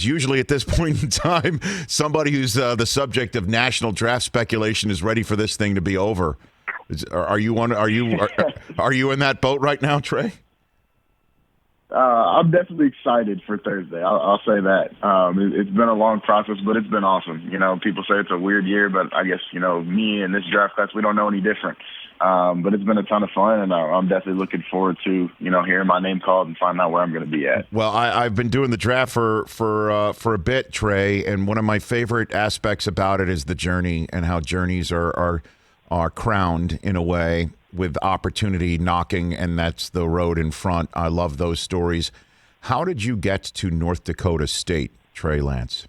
Usually at this point in time, somebody who's the subject of national draft speculation is ready for this thing to be over. Are you in that boat right now, Trey? I'm definitely excited for Thursday. I'll say that. It's been a long process, but it's been awesome. People say it's a weird year, but I guess, me and this draft class, we don't know any different. But it's been a ton of fun, and I'm definitely looking forward to, hearing my name called and finding out where I'm going to be at. Well, I've been doing the draft for a bit, Trey, and one of my favorite aspects about it is the journey and how journeys are crowned in a way with opportunity knocking, and that's the road in front. I love those stories. How did you get to North Dakota State, Trey Lance?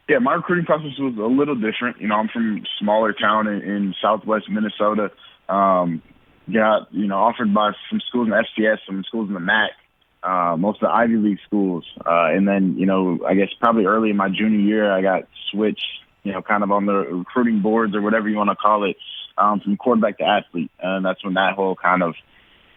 Yeah, my recruiting process was a little different. I'm from a smaller town in southwest Minnesota. Got, offered by some schools in the FCS, some schools in the MAC, most of the Ivy League schools. And then, I guess probably early in my junior year, I got switched, kind of on the recruiting boards or whatever you want to call it, from quarterback to athlete. And that's when that whole kind of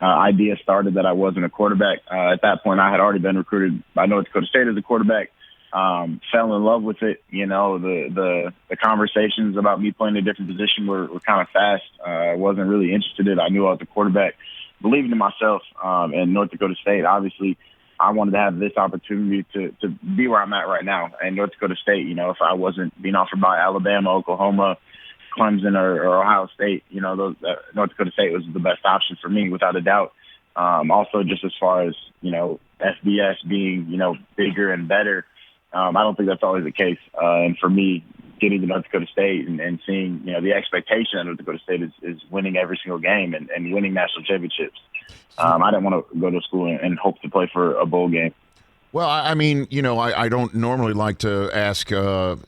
idea started that I wasn't a quarterback. At that point, I had already been recruited by North Dakota State as a quarterback. Fell in love with it. The conversations about me playing a different position were kind of fast. I wasn't really interested in it. I knew I was a quarterback. Believing in myself, and North Dakota State, obviously, I wanted to have this opportunity to be where I'm at right now. And North Dakota State, if I wasn't being offered by Alabama, Oklahoma, Clemson, or Ohio State, North Dakota State was the best option for me, without a doubt. Also, just as far as, FBS being, bigger and better, I don't think that's always the case. And for me, getting to North Dakota State and seeing, the expectation at North Dakota State is winning every single game and winning national championships. I didn't want to go to school and hope to play for a bowl game. Well, I mean, I don't normally like to ask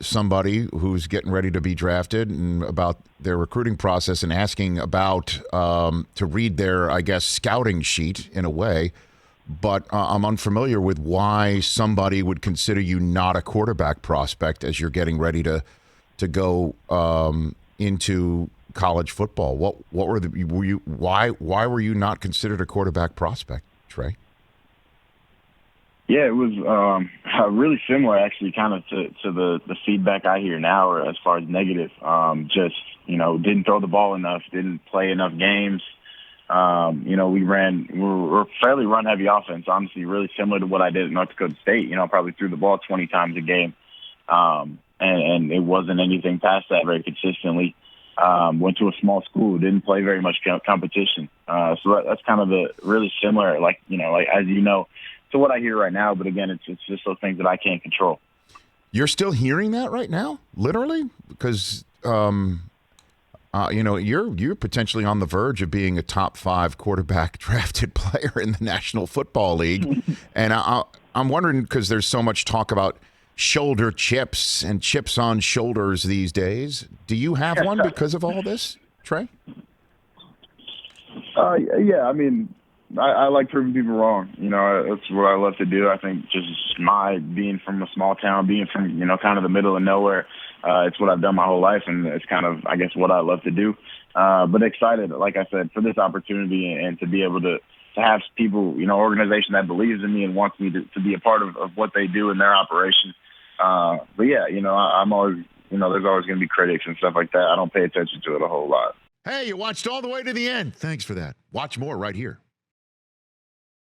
somebody who's getting ready to be drafted and about their recruiting process and asking about to read their, I guess, scouting sheet in a way. But I'm unfamiliar with why somebody would consider you not a quarterback prospect as you're getting ready to go into college football. What why were you not considered a quarterback prospect, Trey? Yeah, it was really similar, actually, kind of to the feedback I hear now, or as far as negative. Just didn't throw the ball enough, didn't play enough games. We're a fairly run-heavy offense, honestly, really similar to what I did at North Dakota State. Probably threw the ball 20 times a game, and it wasn't anything past that very consistently. Went to a small school, didn't play very much competition. So that's kind of the really similar, as to what I hear right now. But again, it's just those things that I can't control. You're still hearing that right now, literally, because you're potentially on the verge of being a top 5 quarterback drafted player in the National Football League. And I'm wondering, because there's so much talk about shoulder chips and chips on shoulders these days. Do you have one because of all this, Trey? Yeah, I mean, I like proving people wrong. That's what I love to do. I think just being from a small town, being from, kind of the middle of nowhere, it's what I've done my whole life, and it's kind of, I guess, what I love to do. But excited, like I said, for this opportunity and to be able to have people, organization that believes in me and wants me to be a part of what they do in their operation. But yeah, I'm always, there's always going to be critics and stuff like that. I don't pay attention to it a whole lot. Hey, you watched all the way to the end. Thanks for that. Watch more right here.